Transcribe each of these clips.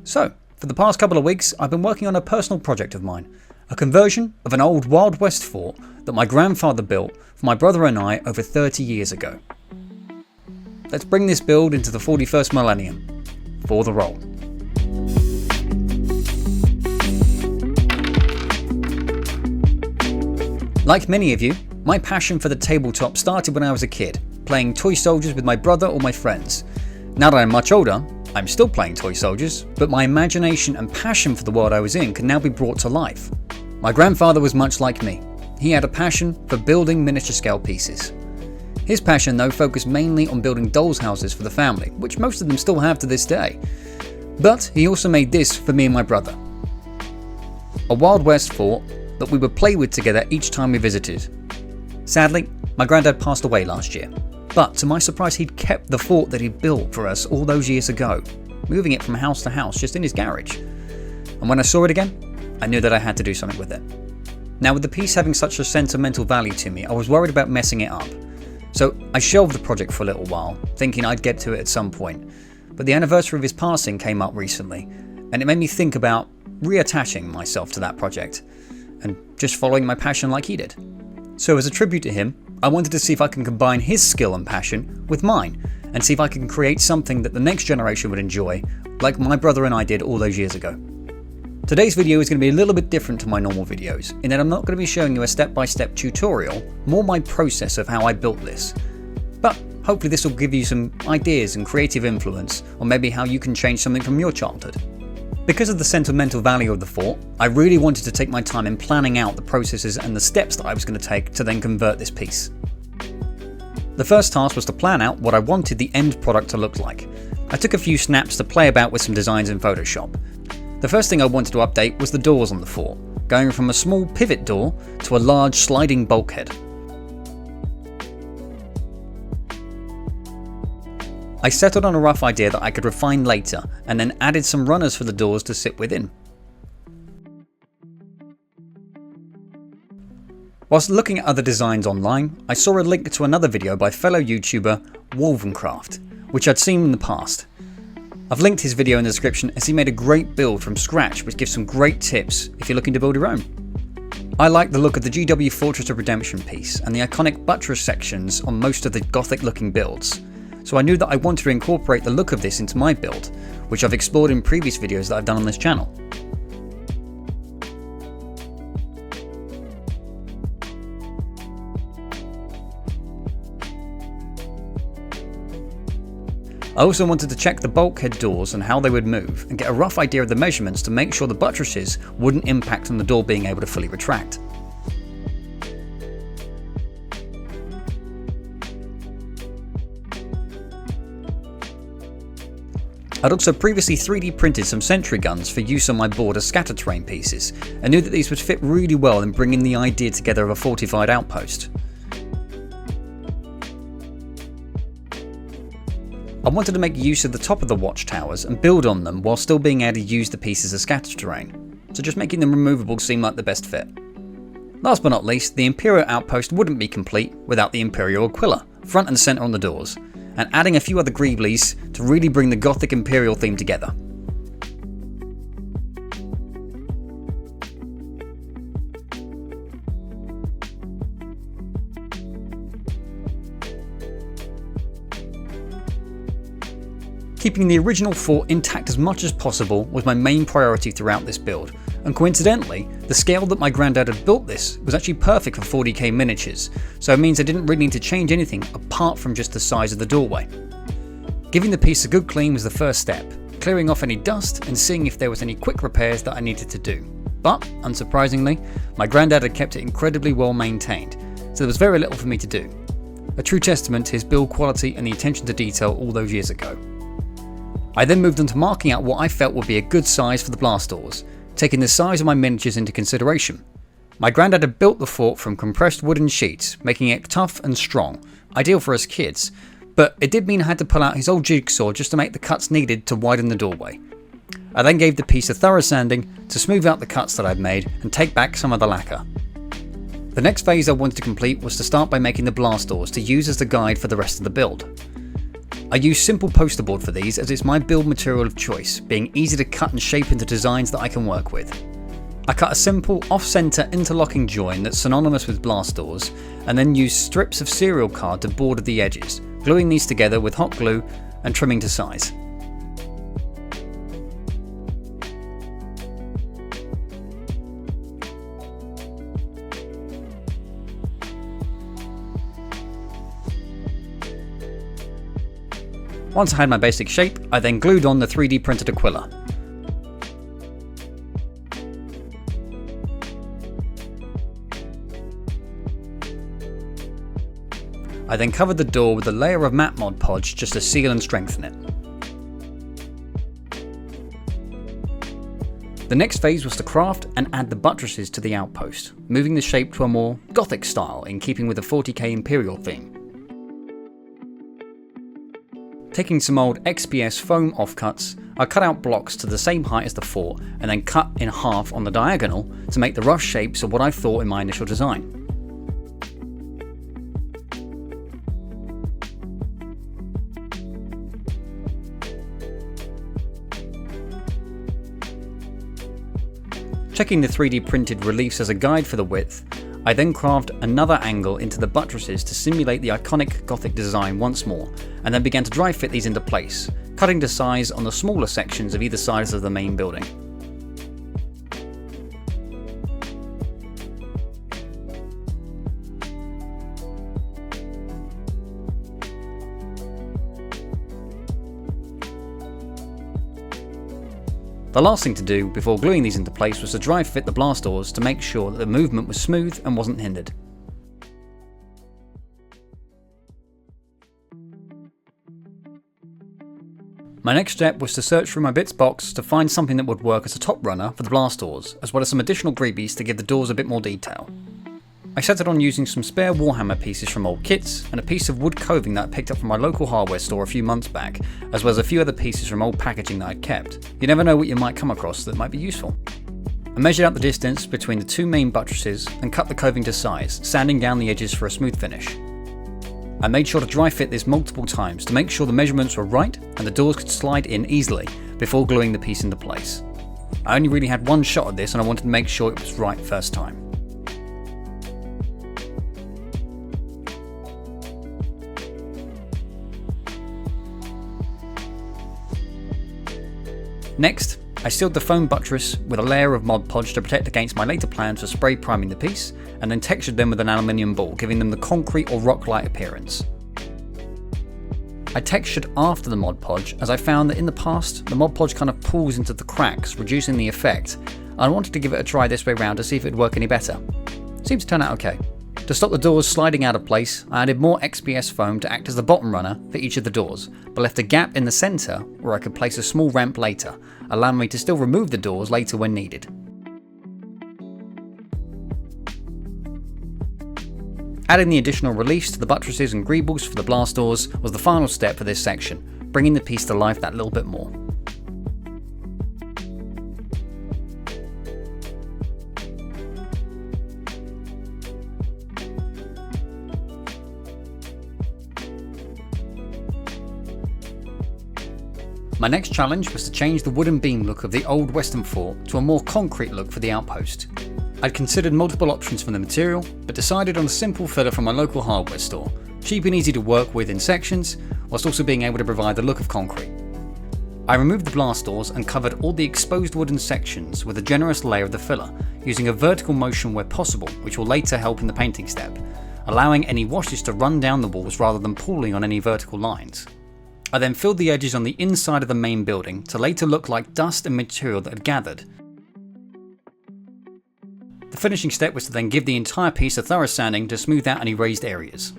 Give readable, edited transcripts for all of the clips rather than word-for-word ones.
So, for the past couple of weeks, I've been working on a personal project of mine, a conversion of an old Wild West fort that my grandfather built for my brother and I over 30 years ago. Let's bring this build into the 41st millennium. For the roll. Like many of you, my passion for the tabletop started when I was a kid, playing toy soldiers with my brother or my friends. Now that I'm much older, I'm still playing toy soldiers, but my imagination and passion for the world I was in can now be brought to life. My grandfather was much like me. He had a passion for building miniature scale pieces. His passion though focused mainly on building dolls' houses for the family, which most of them still have to this day. But he also made this for me and my brother. A Wild West fort that we would play with together each time we visited. Sadly, my granddad passed away last year. But to my surprise, he'd kept the fort that he built for us all those years ago, moving it from house to house just in his garage. And when I saw it again, I knew that I had to do something with it. Now, with the piece having such a sentimental value to me, I was worried about messing it up. So I shelved the project for a little while, thinking I'd get to it at some point. But the anniversary of his passing came up recently, and it made me think about reattaching myself to that project, and just following my passion like he did. So as a tribute to him, I wanted to see if I can combine his skill and passion with mine, and see if I can create something that the next generation would enjoy, like my brother and I did all those years ago. Today's video is going to be a little bit different to my normal videos, in that I'm not going to be showing you a step-by-step tutorial, more my process of how I built this. But hopefully this will give you some ideas and creative influence, or maybe how you can change something from your childhood. Because of the sentimental value of the fort, I really wanted to take my time in planning out the processes and the steps that I was going to take to then convert this piece. The first task was to plan out what I wanted the end product to look like. I took a few snaps to play about with some designs in Photoshop. The first thing I wanted to update was the doors on the fort, going from a small pivot door to a large sliding bulkhead. I settled on a rough idea that I could refine later, and then added some runners for the doors to sit within. Whilst looking at other designs online, I saw a link to another video by fellow YouTuber Wulvenkraft, which I'd seen in the past. I've linked his video in the description as he made a great build from scratch which gives some great tips if you're looking to build your own. I like the look of the GW Fortress of Redemption piece and the iconic buttress sections on most of the gothic looking builds. So I knew that I wanted to incorporate the look of this into my build, which I've explored in previous videos that I've done on this channel. I also wanted to check the bulkhead doors and how they would move, and get a rough idea of the measurements to make sure the buttresses wouldn't impact on the door being able to fully retract. I'd also previously 3D printed some sentry guns for use on my board as scatter terrain pieces, and knew that these would fit really well in bringing the idea together of a fortified outpost. I wanted to make use of the top of the watchtowers and build on them while still being able to use the pieces as scatter terrain, so just making them removable seemed like the best fit. Last but not least, the Imperial Outpost wouldn't be complete without the Imperial Aquila, front and centre on the doors, and adding a few other greeblies to really bring the Gothic Imperial theme together. Keeping the original fort intact as much as possible was my main priority throughout this build, and coincidentally, the scale that my granddad had built this was actually perfect for 40k miniatures, so it means I didn't really need to change anything apart from just the size of the doorway. Giving the piece a good clean was the first step, clearing off any dust and seeing if there was any quick repairs that I needed to do. But, unsurprisingly, my granddad had kept it incredibly well maintained, so there was very little for me to do. A true testament to his build quality and the attention to detail all those years ago. I then moved on to marking out what I felt would be a good size for the blast doors, taking the size of my miniatures into consideration. My granddad had built the fort from compressed wooden sheets, making it tough and strong, ideal for us kids, but it did mean I had to pull out his old jigsaw just to make the cuts needed to widen the doorway. I then gave the piece a thorough sanding to smooth out the cuts that I'd made and take back some of the lacquer. The next phase I wanted to complete was to start by making the blast doors to use as the guide for the rest of the build. I use simple poster board for these as it's my build material of choice, being easy to cut and shape into designs that I can work with. I cut a simple off-center interlocking join that's synonymous with blast doors, and then use strips of serial card to border the edges, gluing these together with hot glue and trimming to size. Once I had my basic shape, I then glued on the 3D printed Aquila. I then covered the door with a layer of matte Mod Podge just to seal and strengthen it. The next phase was to craft and add the buttresses to the outpost, moving the shape to a more Gothic style in keeping with the 40K Imperial theme. Taking some old XPS foam offcuts, I cut out blocks to the same height as the fort and then cut in half on the diagonal to make the rough shapes of what I thought in my initial design. Checking the 3D printed reliefs as a guide for the width, I then carved another angle into the buttresses to simulate the iconic Gothic design once more, and then began to dry fit these into place, cutting to size on the smaller sections of either side of the main building. The last thing to do before gluing these into place was to dry fit the blast doors to make sure that the movement was smooth and wasn't hindered. My next step was to search through my bits box to find something that would work as a top runner for the blast doors, as well as some additional greebies to give the doors a bit more detail. I settled on using some spare Warhammer pieces from old kits and a piece of wood coving that I picked up from my local hardware store a few months back, as well as a few other pieces from old packaging that I'd kept. You never know what you might come across that might be useful. I measured out the distance between the two main buttresses and cut the coving to size, sanding down the edges for a smooth finish. I made sure to dry fit this multiple times to make sure the measurements were right and the doors could slide in easily before gluing the piece into place. I only really had one shot at this and I wanted to make sure it was right first time. Next, I sealed the foam buttress with a layer of Mod Podge to protect against my later plans for spray priming the piece, and then textured them with an aluminium ball, giving them the concrete or rock-like appearance. I textured after the Mod Podge as I found that in the past, the Mod Podge kind of pulls into the cracks, reducing the effect, and I wanted to give it a try this way round to see if it would work any better. Seems to turn out okay. To stop the doors sliding out of place, I added more XPS foam to act as the bottom runner for each of the doors, but left a gap in the centre where I could place a small ramp later, allowing me to still remove the doors later when needed. Adding the additional reliefs to the buttresses and greebles for the blast doors was the final step for this section, bringing the piece to life that little bit more. My next challenge was to change the wooden beam look of the old western fort to a more concrete look for the outpost. I'd considered multiple options for the material, but decided on a simple filler from my local hardware store, cheap and easy to work with in sections, whilst also being able to provide the look of concrete. I removed the blast doors and covered all the exposed wooden sections with a generous layer of the filler, using a vertical motion where possible, which will later help in the painting step, allowing any washes to run down the walls rather than pooling on any vertical lines. I then filled the edges on the inside of the main building to later look like dust and material that had gathered. The finishing step was to then give the entire piece a thorough sanding to smooth out any raised areas.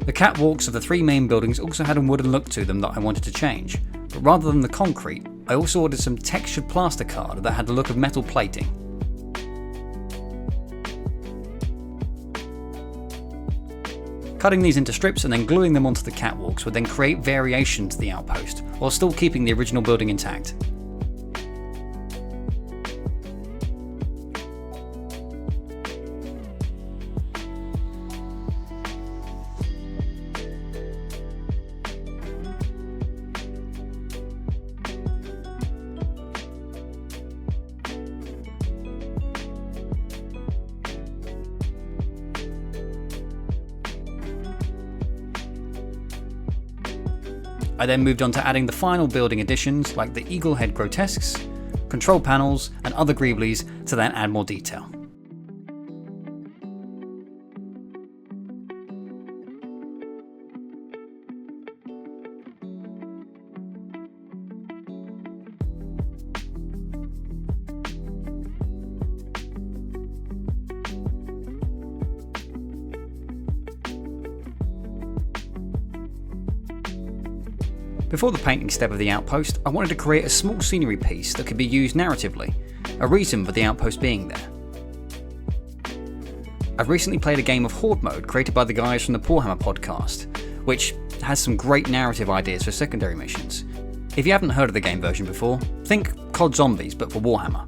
The catwalks of the three main buildings also had a wooden look to them that I wanted to change, but rather than the concrete, I also ordered some textured plaster card that had the look of metal plating. Cutting these into strips and then gluing them onto the catwalks would then create variation to the outpost, while still keeping the original building intact. I then moved on to adding the final building additions like the eagle head grotesques, control panels and other greeblies to then add more detail. Before the painting step of the outpost, I wanted to create a small scenery piece that could be used narratively, a reason for the outpost being there. I've recently played a game of Horde mode created by the guys from the Poorhammer Podcast, which has some great narrative ideas for secondary missions. If you haven't heard of the game version before, think COD Zombies but for Warhammer.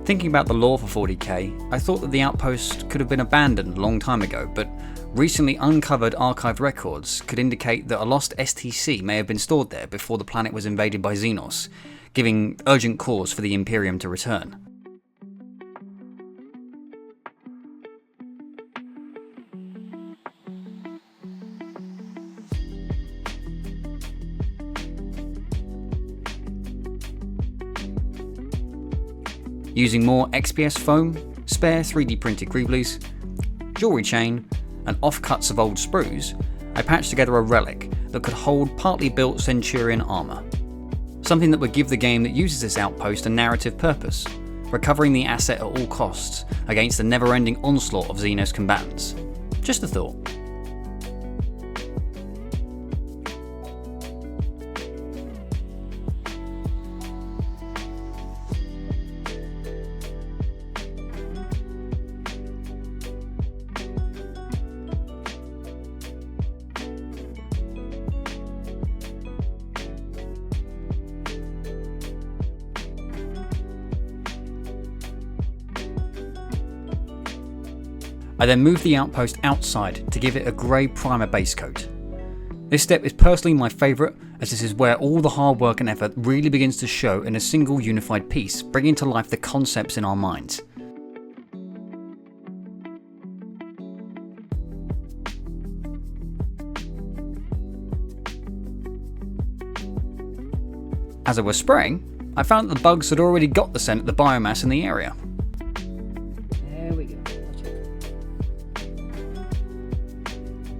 Thinking about the lore for 40k, I thought that the outpost could have been abandoned a long time ago, but recently uncovered archived records could indicate that a lost STC may have been stored there before the planet was invaded by Xenos, giving urgent cause for the Imperium to return. Using more XPS foam, spare 3D printed greeblies, jewellery chain, and offcuts of old sprues, I patched together a relic that could hold partly built Centurion armour. Something that would give the game that uses this outpost a narrative purpose, recovering the asset at all costs against the never-ending onslaught of Xenos combatants. Just a thought. I then moved the outpost outside to give it a grey primer base coat. This step is personally my favourite, as this is where all the hard work and effort really begins to show in a single unified piece, bringing to life the concepts in our minds. As I was spraying, I found that the bugs had already got the scent of the biomass in the area. There we go.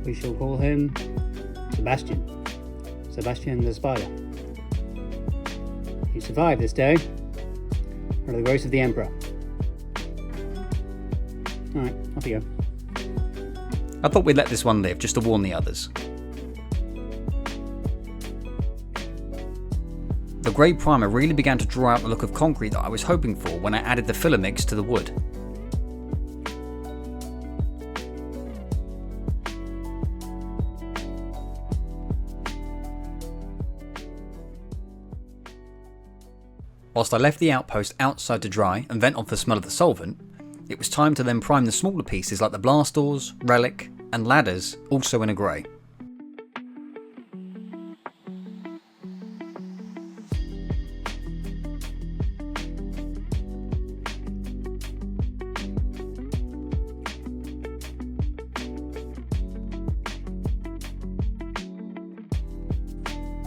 We shall call him Sebastian. Sebastian the Spider. He survived this day under the grace of the Emperor. Alright, off you go. I thought we'd let this one live just to warn the others. The grey primer really began to draw out the look of concrete that I was hoping for when I added the filler mix to the wood. Whilst I left the outpost outside to dry and vent off the smell of the solvent, it was time to then prime the smaller pieces like the blast doors, relic and ladders, also in a grey.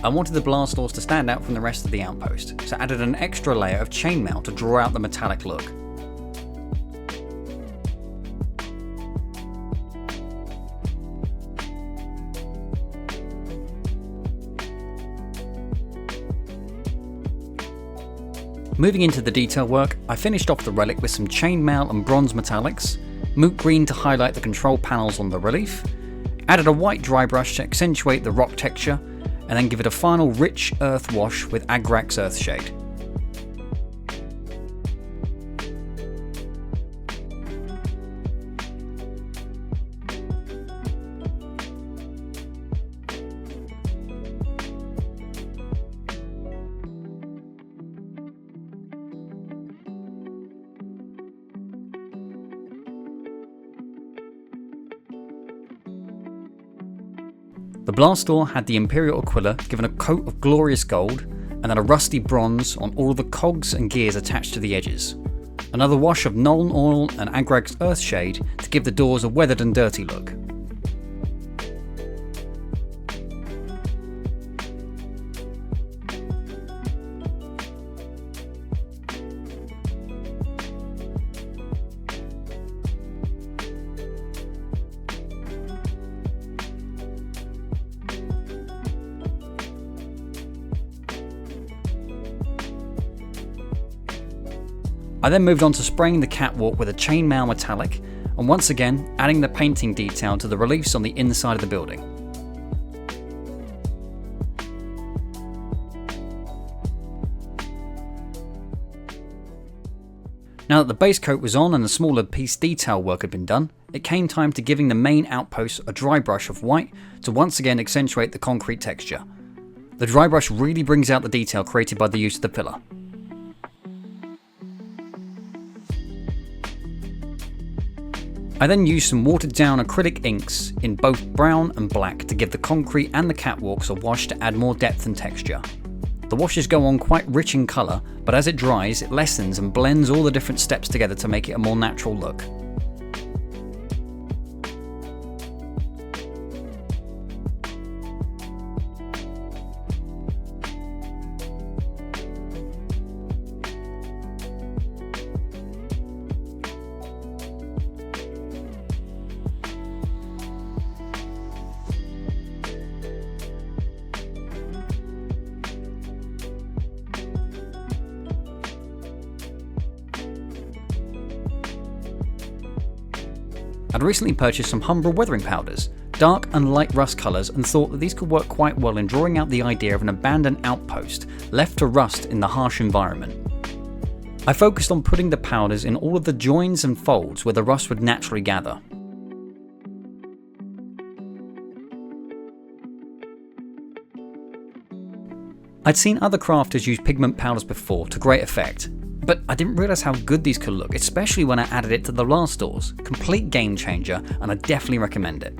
I wanted the blast doors to stand out from the rest of the outpost, so added an extra layer of chainmail to draw out the metallic look. Moving into the detail work, I finished off the relic with some chainmail and bronze metallics, moot green to highlight the control panels on the relief, added a white dry brush to accentuate the rock texture, and then give it a final rich earth wash with Agrax Earthshade. The blast door had the Imperial Aquila given a coat of glorious gold, and and then a rusty bronze on all of the cogs and gears attached to the edges. Another wash of Nuln Oil and Agrag's Earthshade to give the doors a weathered and dirty look. I then moved on to spraying the catwalk with a chainmail metallic, and once again adding the painting detail to the reliefs on the inside of the building. Now that the base coat was on and the smaller piece detail work had been done, it came time to giving the main outpost a dry brush of white to once again accentuate the concrete texture. The dry brush really brings out the detail created by the use of the pillar. I then used some watered down acrylic inks in both brown and black to give the concrete and the catwalks a wash to add more depth and texture. The washes go on quite rich in colour, but as it dries it lessens and blends all the different steps together to make it a more natural look. I'd recently purchased some Humbra weathering powders, dark and light rust colours, and thought that these could work quite well in drawing out the idea of an abandoned outpost left to rust in the harsh environment. I focused on putting the powders in all of the joins and folds where the rust would naturally gather. I'd seen other crafters use pigment powders before to great effect, but I didn't realise how good these could look, especially when I added it to the last doors. Complete game changer, and I definitely recommend it.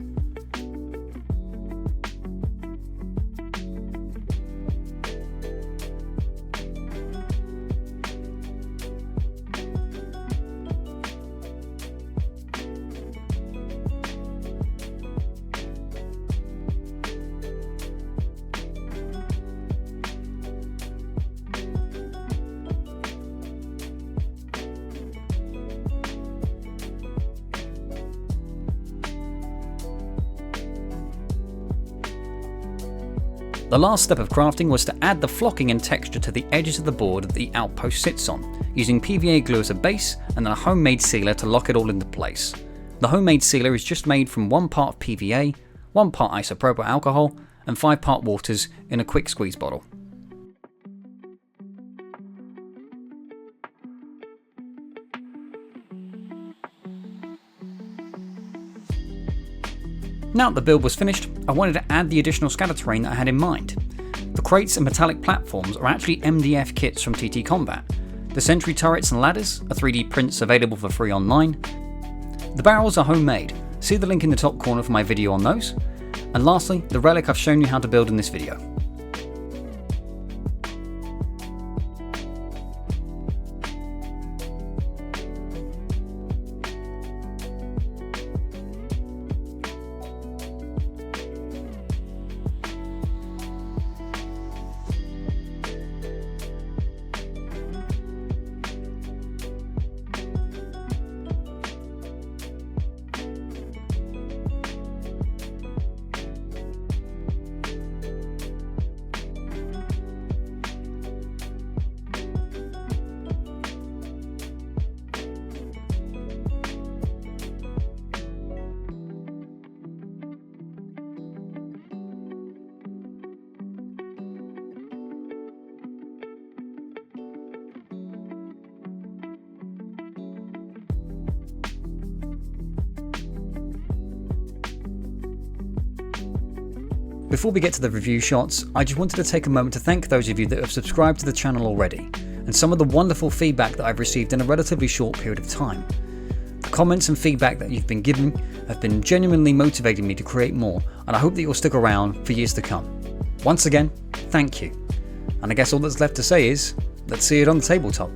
The last step of crafting was to add the flocking and texture to the edges of the board that the outpost sits on, using PVA glue as a base and then a homemade sealer to lock it all into place. The homemade sealer is just made from 1 part of PVA, 1 part isopropyl alcohol and 5 part waters in a quick squeeze bottle. Now that the build was finished, I wanted to add the additional scatter terrain that I had in mind. The crates and metallic platforms are actually MDF kits from TT Combat. The sentry turrets and ladders are 3D prints available for free online. The barrels are homemade, see the link in the top corner for my video on those. And lastly, the relic I've shown you how to build in this video. Before we get to the review shots, I just wanted to take a moment to thank those of you that have subscribed to the channel already, and some of the wonderful feedback that I've received in a relatively short period of time. The comments and feedback that you've been giving have been genuinely motivating me to create more, and I hope that you'll stick around for years to come. Once again, thank you. And I guess all that's left to say is, let's see it on the tabletop.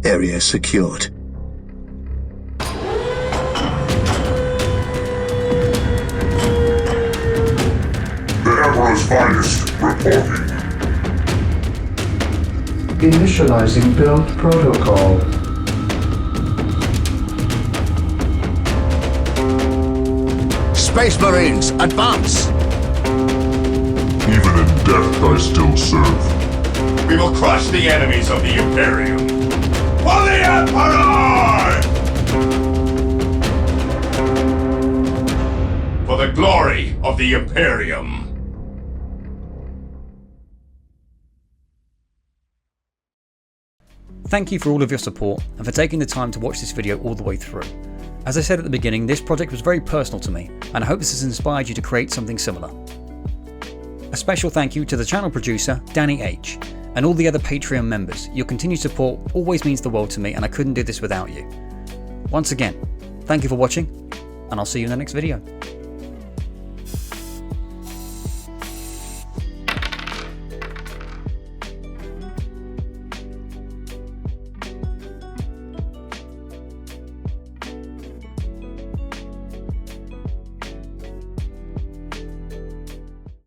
Area secured. The Emperor's finest reporting. Initializing build protocol. Space Marines, advance! Even in death I still serve. We will crush the enemies of the Imperium. For the Emperor! For the glory of the Imperium. Thank you for all of your support and for taking the time to watch this video all the way through. As I said at the beginning, this project was very personal to me, and I hope this has inspired you to create something similar. A special thank you to the channel producer, Danny H, and all the other Patreon members. Your continued support always means the world to me, and I couldn't do this without you. Once again, thank you for watching, and I'll see you in the next video.